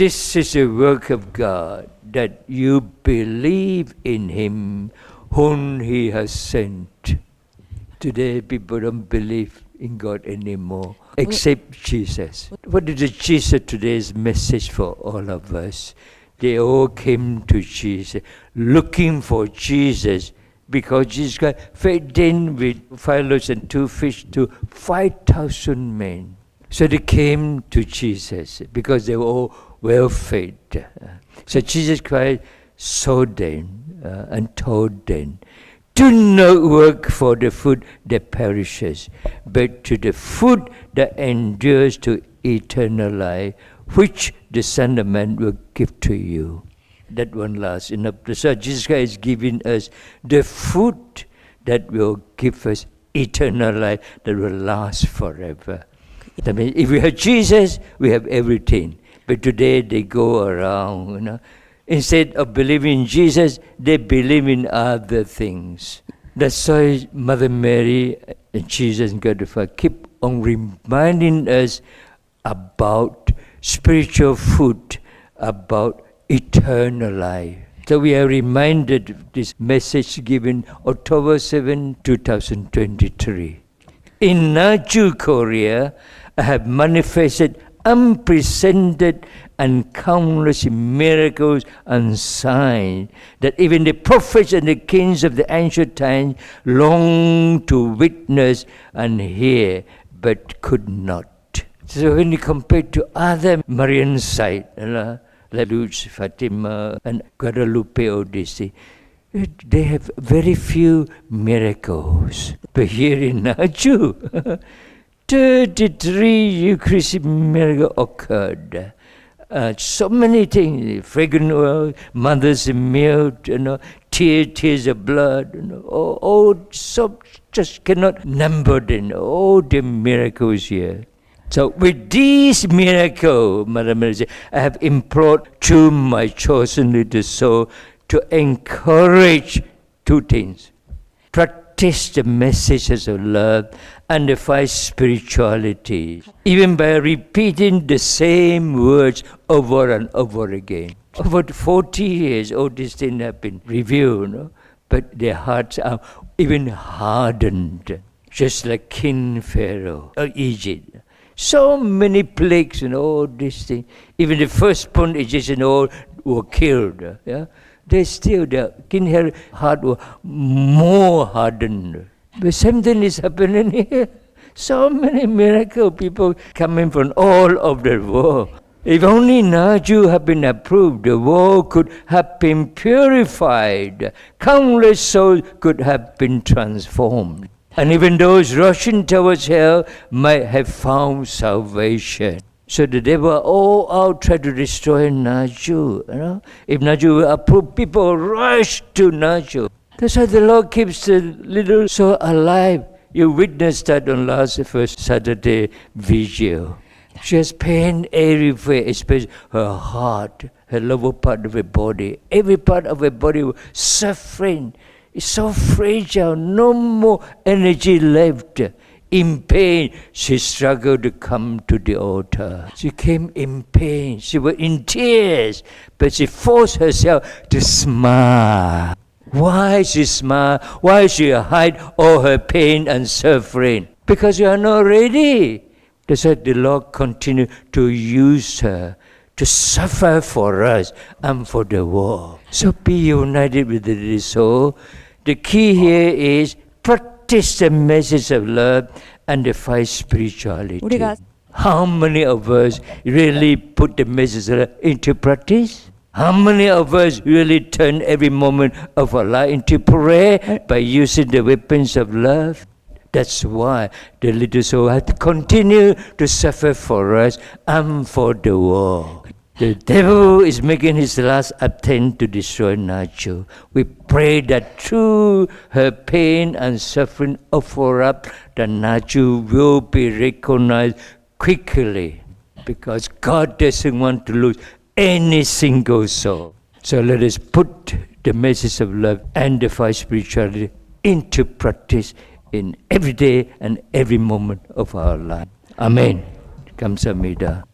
This is the work of God, that you believe in Him whom He has sent. Today people don't believe in God anymore, except Jesus. What is the Jesus today's message for all of us? They all came to Jesus, looking for Jesus, because Jesus got fed in with 5 loaves and 2 fish to 5,000 men. So they came to Jesus because they were all well fed. So Jesus Christ saw them and told them, do not work for the food that perishes, but to the food that endures to eternal life, which the Son of Man will give to you. That one last. So Jesus Christ is giving us the food that will give us eternal life, that will last forever. That means if we have Jesus, we have everything. But today they go around, instead of believing in Jesus, they believe in other things. That's why Mother Mary and Jesus and God the Father keep on reminding us about spiritual food, about eternal life. So we are reminded of this message given October 7, 2023. In Naju, Korea, I have manifested unprecedented and countless miracles and signs that even the prophets and the kings of the ancient times longed to witness and hear, but could not. So when you compare to other Marian sites, like Lourdes, Fatima, and Guadalupe, or this, they have very few miracles. But here in Naju, 33 Eucharistic miracles occurred. So many things, fragrant oil, mother's milk, tears of blood, so just cannot number them, all the miracles here. So with these miracles, Mother Mary said, I have implored through my chosen little soul to encourage 2 things. Practice the messages of love and the 5 spiritualities, even by repeating the same words over and over again. Over 40 years, all these things have been revealed, but their hearts are even hardened, just like King Pharaoh of Egypt. So many plagues and all these things. Even the firstborn Egyptians all were killed. They still, the King Herod's heart was more hardened. But same thing is happening here. So many miracle people coming from all over the world. If only Naju had been approved, the world could have been purified. Countless souls could have been transformed. And even those rushing towards hell might have found salvation. So the devil all out try to destroy Naju. If Naju will approve, people rush to Naju. That's why the Lord keeps the little soul alive. You witnessed that on first Saturday vigil. She has pain everywhere, especially her heart, her lower part of her body. Every part of her body was suffering. It's so fragile, no more energy left. In pain, she struggled to come to the altar. She came in pain. She was in tears, but she forced herself to smile. Why she smile? Why she hide all her pain and suffering? Because you are not ready. That's why the Lord continued to use her to suffer for us and for the world. So be united with the soul. The key here is practice the message of love and the 5 spirituality. How many of us really put the message of love into practice? How many of us really turn every moment of our life into prayer by using the weapons of love? That's why the little soul has to continue to suffer for us and for the world. The devil is making his last attempt to destroy Naju. We pray that through her pain and suffering offer up, that Naju will be recognized quickly, because God doesn't want to lose any single soul. So let us put the message of love and the 5 spirituality into practice in every day and every moment of our life. Amen. Kamsahamnida.